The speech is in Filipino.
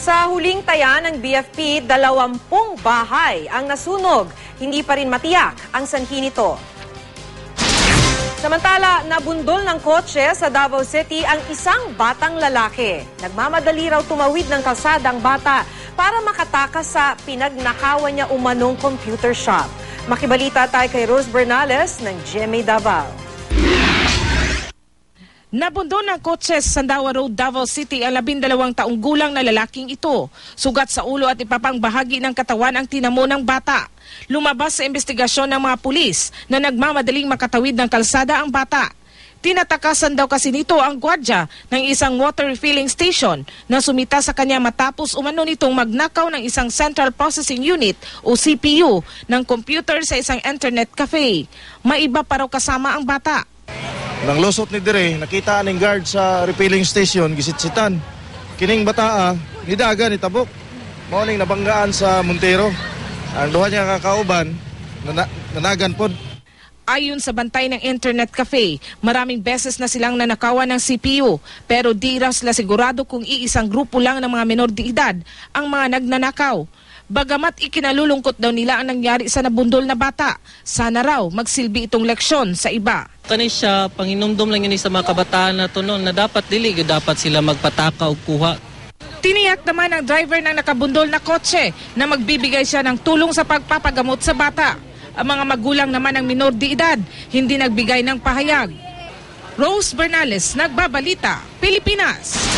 Sa huling taya ng BFP, 20 bahay ang nasunog. Hindi pa rin matiyak ang sanhi nito. Samantala, nabundol ng kotse sa Davao City ang isang batang lalaki. Nagmamadali raw tumawid ng kalsada ang bata para makatakas sa pinagnakawan niya umanong computer shop. Makibalita tayo kay Rose Bernales ng GMA Davao. Nabundol ng kotse sa Sandawa Road, Davao City ang 12 taong gulang na lalaking ito. Sugat sa ulo at ipapang bahagi ng katawan ang tinamo ng bata. Lumabas sa investigasyon ng mga pulis na nagmamadaling makatawid ng kalsada ang bata. Tinatakasan daw kasi nito ang gwardya ng isang water refilling station na sumita sa kanya matapos umano nitong magnakaw ng isang Central Processing Unit o CPU ng computer sa isang internet cafe. May iba pa raw kasama ang bata. Nang lusot ni dire, nakita aning guard sa refilling station, gisitsitan. Kining bataa, hidaga ni tabok. Mauning nabanggaan sa Montero. Ang duha niya kakauban, nanagan pod. Ayon sa bantay ng internet cafe, maraming beses na silang nanakawan ng CPU pero di raw sila sigurado kung iisang grupo lang ng mga menor de edad ang mga nagnanakaw. Bagamat ikinalulungkot daw nila ang nangyari sa nabundol na bata, sana raw magsilbi itong leksyon sa iba. Kani siya, panginumdum lang yun sa mga kabataan na to noon na dapat dili, dapat sila magpataka o kuha. Tiniyak naman ng driver ng nakabundol na kotse na magbibigay siya ng tulong sa pagpapagamot sa bata. Ang mga magulang naman ng minor de edad hindi nagbigay ng pahayag. Rose Bernales, Nagbabalita, Pilipinas.